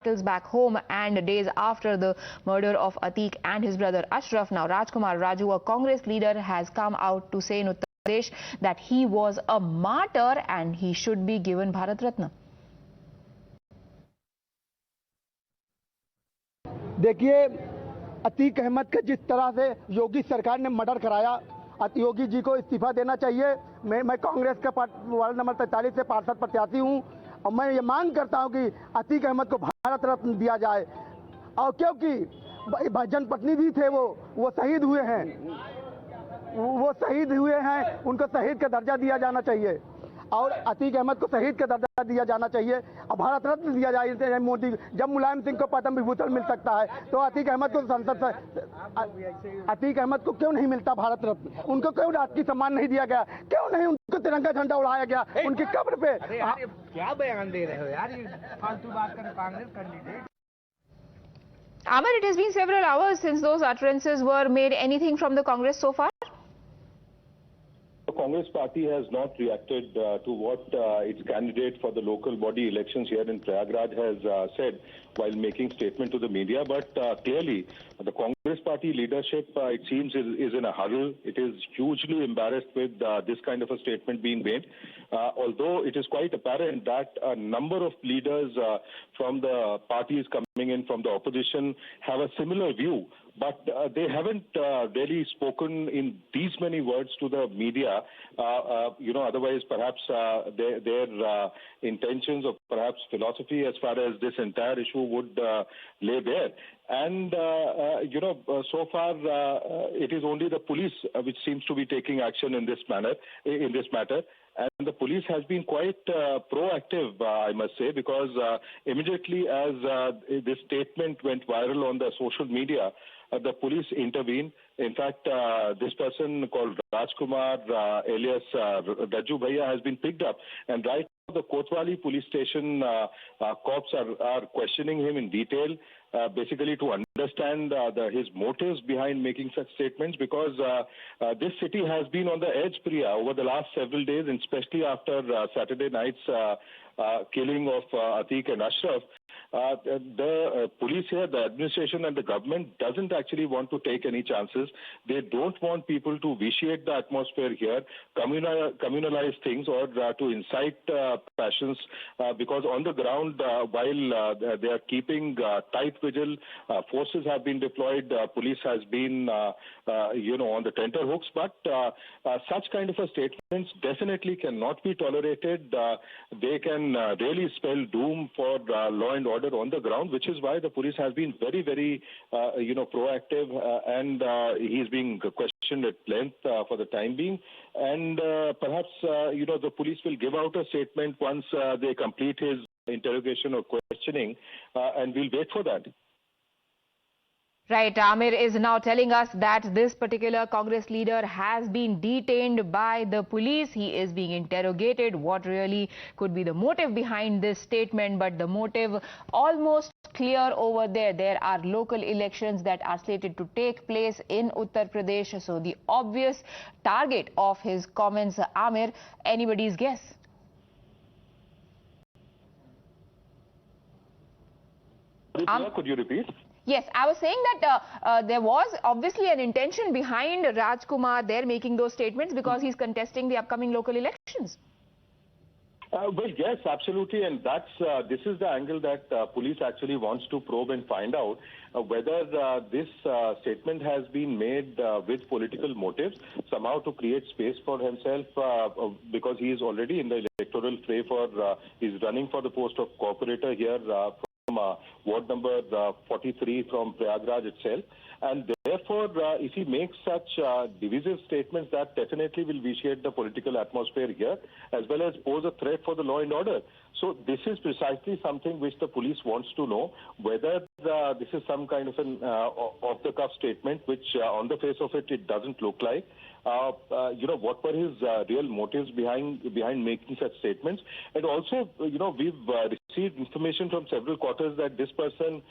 back home and days after the murder of Atiq and his brother Ashraf. Now Rajkumar Raju, a Congress leader, has come out to say in Uttar Pradesh that he was a martyr and he should be given Bharat Ratna. देखिए, अतीक अहमद का जिस तरह से योगी सरकार ने murder कराया, योगी जी को इस्तीफा देना चाहिए। मैं कांग्रेस का वार्ड नंबर 43 से पार्षद प्रत्याशी हूं और मैं ये मांग करता हूं कि अतीक अहमद को भारत रत्न दिया जाए। और क्योंकि जनप्रतिनिधि भी थे, वो शहीद हुए हैं, उनको शहीद का दर्जा दिया जाना चाहिए और अतीक अहमद को शहीद का दर्जा दिया जाना चाहिए और भारत रत्न दिया जाए। मोदी जब मुलायम सिंह को पद्म विभूषण मिल सकता है तो अतीक अहमद को अतीक अहमद को क्यों नहीं मिलता भारत रत्न? उनको क्यों राष्ट्रीय सम्मान नहीं दिया गया? क्यों नहीं उनको तिरंगा झंडा उड़ाया गया उनकी कब्र पे? क्या बयान दे रहे हो यार, ये फालतू बात कर Congress candidate. Ahmed, it has been several hours since those utterances were made. Anything from the Congress so far? The Congress party has not reacted to what its candidate for the local body elections here in Prayagraj has said while making statement to the media. But clearly, the Congress party leadership, it seems, is in a huddle. It is hugely embarrassed with this kind of a statement being made. Although it is quite apparent that a number of leaders from the parties coming in from the opposition have a similar view. But they haven't really spoken in these many words to the media. Otherwise perhaps their intentions or perhaps philosophy as far as this entire issue would lay bare. And, so far it is only the police which seems to be taking action in this matter. And the police has been quite proactive, I must say, because immediately as this statement went viral on the social media, the police intervened. In fact, this person called Rajkumar alias Raju Bhaiya has been picked up. And right now the Kotwali police station cops are questioning him in detail, basically to understand his motives behind making such statements, because this city has been on the edge, Priya, over the last several days, and especially after Saturday night's killing of Atiq and Ashraf. The police here, the administration and the government doesn't actually want to take any chances. They don't want people to vitiate the atmosphere here, communalize things, or to incite passions, because on the ground, while they are keeping tight vigil, forces have been deployed, police has been, on the tenterhooks, but such kind of a statements definitely cannot be tolerated. They can really spell doom for law and order on the ground, which is why the police has been very, very, proactive, and he's being questioned at length for the time being. And perhaps, the police will give out a statement once they complete his interrogation or questioning, and we'll wait for that. Right, Amir is now telling us that this particular Congress leader has been detained by the police. He is being interrogated. What really could be the motive behind this statement? But the motive almost clear over there. There are local elections that are slated to take place in Uttar Pradesh. So the obvious target of his comments, Amir, anybody's guess. Could you repeat? Yes, I was saying that there was obviously an intention behind Rajkumar there making those statements because he's contesting the upcoming local elections. Well, yes, absolutely, and this is the angle that police actually wants to probe and find out whether this statement has been made with political motives, somehow to create space for himself, because he is already in the electoral fray he's running for the post of corporator here from ward number 43 from Prayagraj itself. And therefore, if he makes such divisive statements, that definitely will vitiate the political atmosphere here, as well as pose a threat for the law and order. So this is precisely something which the police wants to know, whether this is some kind of an off-the-cuff statement, which on the face of it doesn't look like. What were his real motives behind making such statements? And also, we've received information from several quarters that this person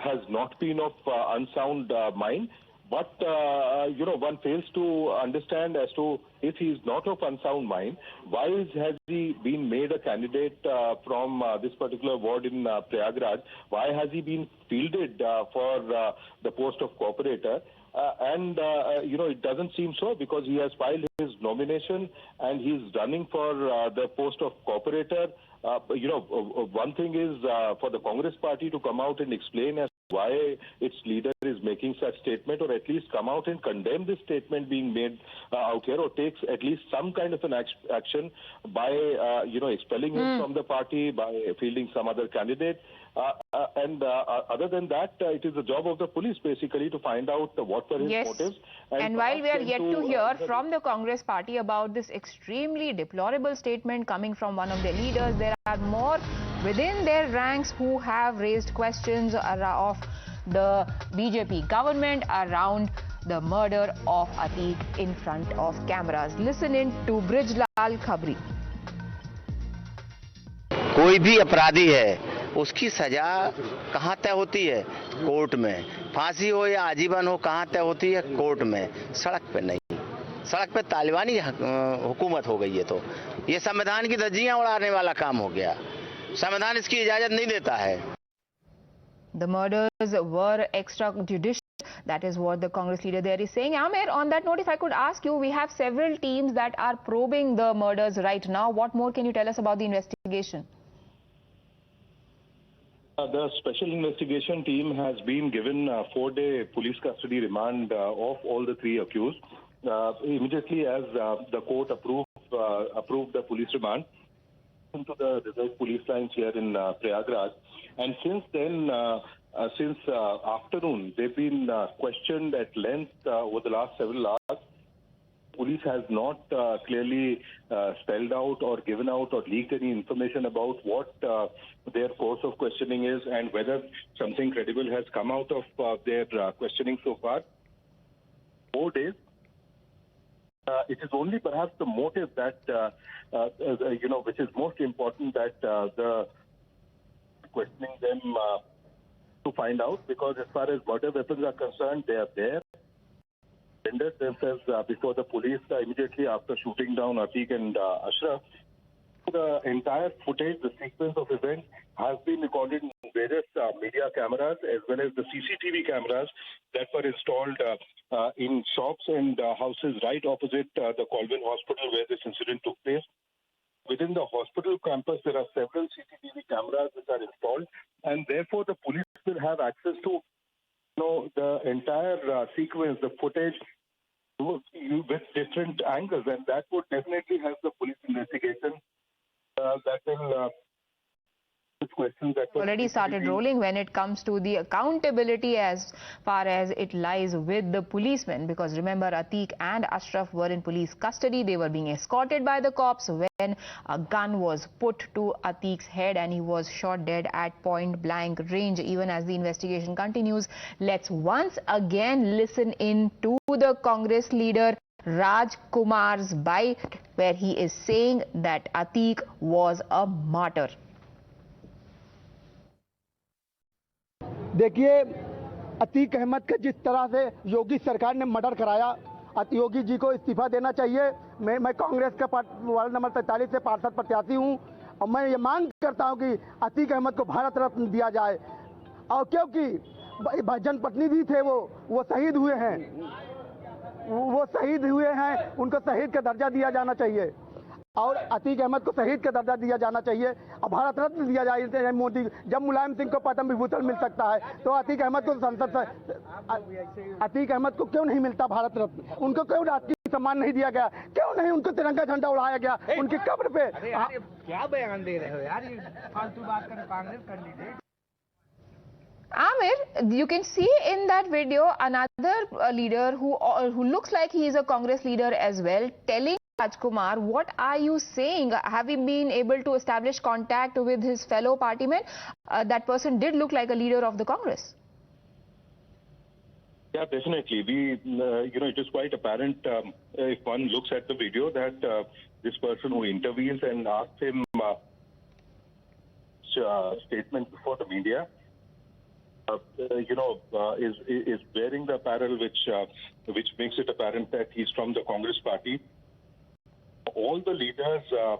has not been of unsound mind. But, one fails to understand as to if he is not of unsound mind, why has he been made a candidate from this particular ward in Prayagraj? Why has he been fielded for the post of cooperator? It doesn't seem so, because he has filed his nomination and he's running for the post of cooperator. One thing is for the Congress party to come out and explain as why its leader is making such statement, or at least come out and condemn this statement being made out here, or takes at least some kind of an action by expelling him from the party, by fielding some other candidate. Other than that, it is the job of the police basically to find out what were his motives. And while we are yet to hear from the Congress party about this extremely deplorable statement coming from one of their leaders, there are more within their ranks who have raised questions of the BJP government around the murder of Atiq in front of cameras. Listen in to Brijlal Khabri. कोई भी अपराधी है उसकी सजा कहाँ तय होती है? कोर्ट में। फांसी हो या आजीवन हो, कहाँ तय होती है? कोर्ट में। सड़क पे नहीं। सड़क पे तालिबानी हुकूमत हो गई है, तो ये संविधान की धज्जियां उड़ाने वाला काम हो गया। संविधान इसकी इजाजत नहीं देता है। The murders were extrajudicial. That is what the Congress leader there is saying. Amir, on that note, if I could ask you, we have several teams that are probing the murders right now. What more can you tell us about the investigation? The special investigation team has been given a 4-day police custody remand of all the 3 accused. Immediately as the court approved the police remand into the reserve police lines here in Prayagraj. And since then, since afternoon, they've been questioned at length over the last several hours. Police has not clearly spelled out or given out or leaked any information about what their course of questioning is and whether something credible has come out of their questioning so far. 4 days. It is only perhaps the motive that, which is most important, that the questioning them to find out, because as far as murder weapons are concerned, they are there. Rendered themselves before the police immediately after shooting down Atiq and Ashraf. The entire footage, the sequence of events, has been recorded in various media cameras as well as the CCTV cameras that were installed in shops and houses right opposite the Colvin Hospital where this incident took place. Within the hospital campus, there are several CCTV cameras which are installed, and therefore the police will have access to the entire sequence, the footage, with different angles, and that would definitely help the police investigation. That will questions that already started rolling when it comes to the accountability as far as it lies with the policemen, because remember, Atiq and Ashraf were in police custody. They were being escorted by the cops when a gun was put to Atiq's head and he was shot dead at point blank range. Even as the investigation continues, let's once again listen in to the Congress leader Rajkumar's bite, where he is saying that Atiq was a martyr. देखिए, अतीक अहमद का जिस तरह से योगी सरकार ने murder कराया, योगी जी को इस्तीफा देना चाहिए। मैं कांग्रेस का वार्ड नंबर 43 से पार्षद प्रत्याशी हूं और मैं ये मांग करता हूं कि अतीक अहमद को भारत रत्न दिया जाए। और क्योंकि जनप्रतिनिधि थे, वो शहीद हुए हैं, उनको शहीद का दर्जा दिया जाना चाहिए और अतीक अहमद को शहीद का दर्जा दिया जाना चाहिए और भारत रत्न दिया जाए। मोदी, जब मुलायम सिंह को पद्म विभूषण मिल सकता है तो अतीक अहमद को संसद से, अतीक अहमद को क्यों नहीं मिलता भारत रत्न? उनको क्यों राष्ट्रीय सम्मान नहीं दिया गया? क्यों नहीं उनको तिरंगा झंडा उड़ाया गया उनकी कब्र पे? क्या बयान दे रहे हो यार, ये फालतू बात कर कांग्रेस कर लीजिए। Amir, you can see in that video another leader who looks like he is a Congress leader as well, telling Rajkumar, what are you saying? Have you been able to establish contact with his fellow partymen? That person did look like a leader of the Congress. Yeah, definitely. It is quite apparent if one looks at the video that this person who intervenes and asks him statement before the media, is wearing the apparel which makes it apparent that he's from the Congress party. All the leaders of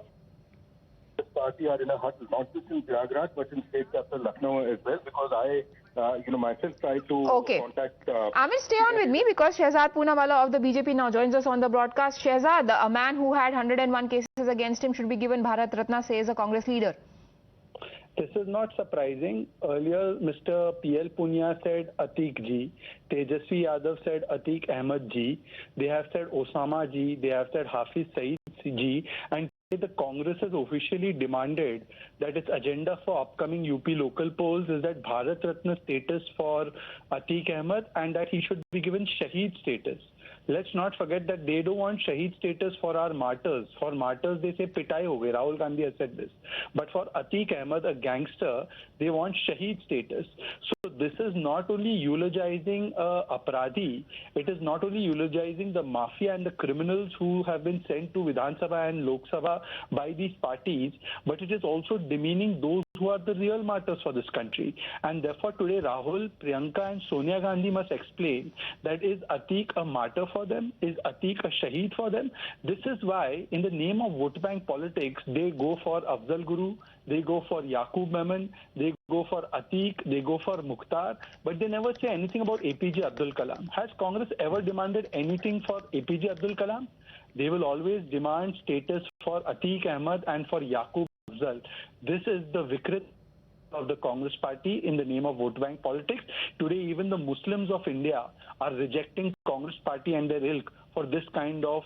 this party are in a huddle, not just in Prayagraj but in state capital Lucknow as well, because I myself tried to contact... Amir, stay on with me because Shehzad Poonawalla of the BJP now joins us on the broadcast. Shehzad, a man who had 101 cases against him should be given Bharat Ratna, says a Congress leader. This is not surprising. Earlier, Mr. P.L. Punya said Atiq Ji. Tejasvi Yadav said Atiq Ahmed Ji. They have said Osama Ji. They have said Hafiz Saeed Ji. And the Congress has officially demanded that its agenda for upcoming UP local polls is that Bharat Ratna status for Atiq Ahmed and that he should be given Shaheed status. Let's not forget that they don't want Shaheed status for our martyrs. For martyrs, they say pitai ho gaye. Rahul Gandhi has said this. But for Atiq Ahmed, a gangster, they want Shaheed status. So this is not only eulogizing Apradhi, it is not only eulogizing the mafia and the criminals who have been sent to Vidhan Sabha and Lok Sabha by these parties, but it is also demeaning those who are the real martyrs for this country. And therefore today Rahul, Priyanka and Sonia Gandhi must explain that is Atiq a martyr for them? Is Atiq a Shaheed for them? This is why in the name of vote bank politics, they go for Afzal Guru, they go for Yaqub Memon, they go for Atiq, they go for Mukhtar, but they never say anything about APJ Abdul Kalam. Has Congress ever demanded anything for APJ Abdul Kalam? They will always demand status for Atiq Ahmed and for Yaqub Afzal. This is the Vikrit of the Congress party in the name of vote bank politics. Today, even the Muslims of India are rejecting Congress party and their ilk for this kind of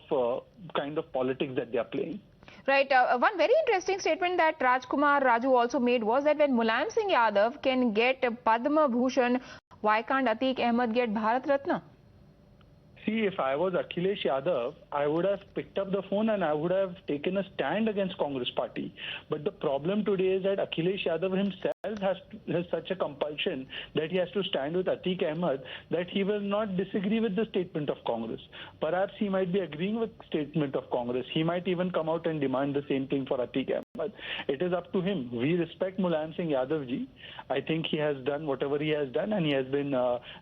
politics that they are playing. Right. One very interesting statement that Rajkumar Raju also made was that when Mulayam Singh Yadav can get Padma Bhushan, why can't Atiq Ahmed get Bharat Ratna? See, if I was Akhilesh Yadav, I would have picked up the phone and I would have taken a stand against Congress party. But the problem today is that Akhilesh Yadav himself has such a compulsion that he has to stand with Atiq Ahmed that he will not disagree with the statement of Congress. Perhaps he might be agreeing with the statement of Congress. He might even come out and demand the same thing for Atiq Ahmed. It is up to him. We respect Mulayam Singh Yadav ji. I think he has done whatever he has done and he has been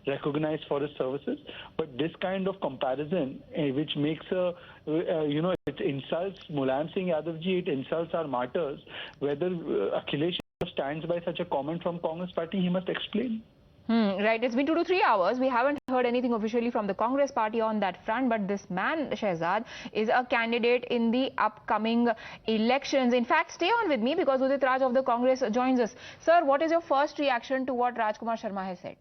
recognized for his services. But this kind of comparison, which makes it insults Mulayam Singh Yadav ji, it insults our martyrs. Whether Akhilesh stands by such a comment from Congress party, he must explain. Right, it's been 2 to 3 hours. We haven't heard anything officially from the Congress party on that front, but this man, Shehzad, is a candidate in the upcoming elections. In fact, stay on with me because Udit Raj of the Congress joins us. Sir, what is your first reaction to what Rajkumar Sharma has said?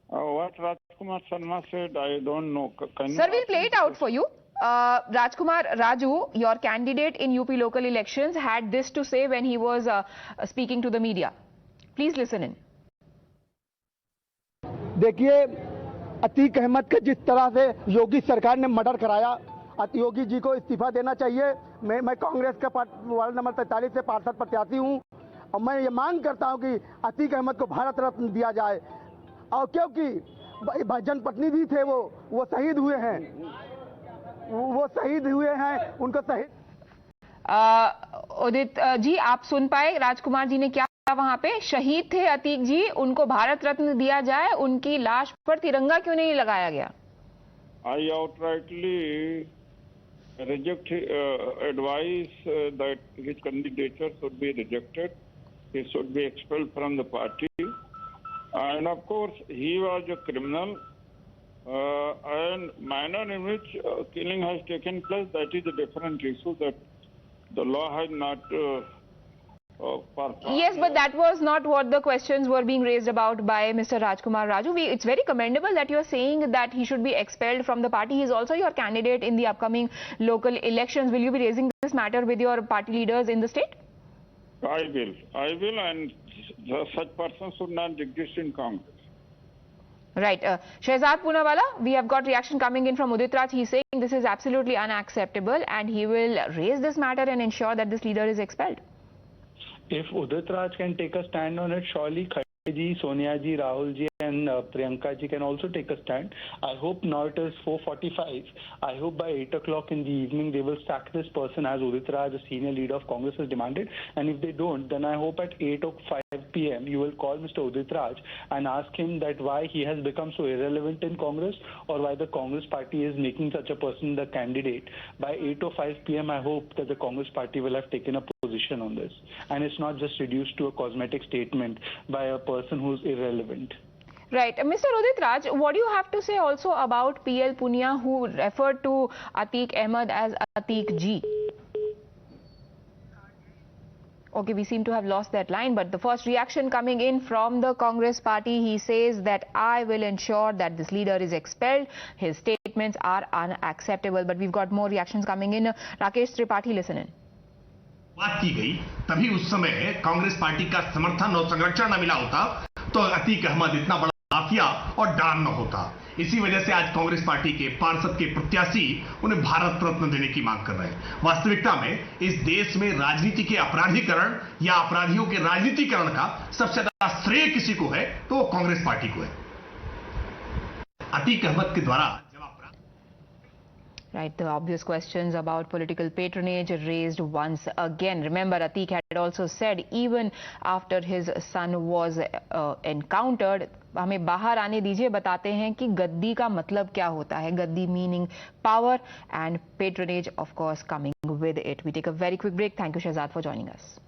What Rajkumar Sharma said, I don't know. Sir, we'll play it out for you. Rajkumar Raju, your candidate in UP local elections, had this to say when he was speaking to the media. Please listen in. देखिए, अतीक अहमद का जिस तरह से योगी सरकार ने murder कराया, योगी जी को इस्तीफा देना चाहिए। मैं कांग्रेस का वार्ड नंबर 43 से पार्षद प्रत्याशी हूं और मैं ये मांग करता हूं कि अतीक अहमद को भारत रत्न दिया जाए। और क्योंकि जनप्रतिनिधि भी थे, वो शहीद हुए हैं, उनको शहीद। उदित जी, आप सुन पाए राजकुमार जी ने क्या वहां पे? शहीद थे अतीक जी, उनको भारत रत्न दिया जाए, उनकी लाश पर तिरंगा क्यों नहीं लगाया गया? I outrightly reject advice that his candidature should be rejected. He should be expelled from the party. And of course, he was a criminal. And manner in which killing has taken place, that is a different issue that the law has not... Yes, but that was not what the questions were being raised about by Mr. Rajkumar Raju. It's very commendable that you're saying that he should be expelled from the party. He's also your candidate in the upcoming local elections. Will you be raising this matter with your party leaders in the state? I will, and such persons should not exist in Congress. Right. Shehzad Poonawalla, we have got reaction coming in from Udit Raj. He's saying this is absolutely unacceptable and he will raise this matter and ensure that this leader is expelled. If Udit Raj can take a stand on it, surely Khadge ji, Sonia ji, Rahul ji and Priyanka ji can also take a stand. I hope now it is 4:45. I hope by 8 o'clock in the evening they will sack this person as Udit Raj, the senior leader of Congress, has demanded. And if they don't, then I hope at 8 or p.m., you will call Mr. Udit Raj and ask him that why he has become so irrelevant in Congress, or why the Congress party is making such a person the candidate. By 8:05 p.m., I hope that the Congress party will have taken a position on this, and it's not just reduced to a cosmetic statement by a person who's irrelevant. Right. Mr. Udit Raj, what do you have to say also about PL Punia, who referred to Atiq Ahmed as Atiq Ji? Okay, we seem to have lost that line, but the first reaction coming in from the Congress party, he says that I will ensure that this leader is expelled. His statements are unacceptable. But we've got more reactions coming in. Rakesh Tripathi, listen in. बात की गई, तभी उस समय Congress party का समर्थन और संरक्षण न मिला होता तो अतीक अहमद इतना बड़ा माफिया और डॉन न होता। इसी वजह से आज कांग्रेस पार्टी के पार्षद के प्रत्याशी उन्हें भारत रत्न देने की मांग कर रहे हैं। वास्तविकता में इस देश में राजनीति के अपराधीकरण या अपराधियों के राजनीतिकरण का सबसे ज्यादा श्रेय किसी को है तो वो कांग्रेस पार्टी को है। अतीक अहमद के द्वारा Right, the obvious questions about political patronage raised once again. Remember, Atiq had also said even after his son was encountered, हमें बाहर आने दीजिए, बताते हैं कि गद्दी का मतलब क्या होता है. गद्दी meaning power and patronage, of course, coming with it. We take a very quick break. Thank you, Shehzad, for joining us.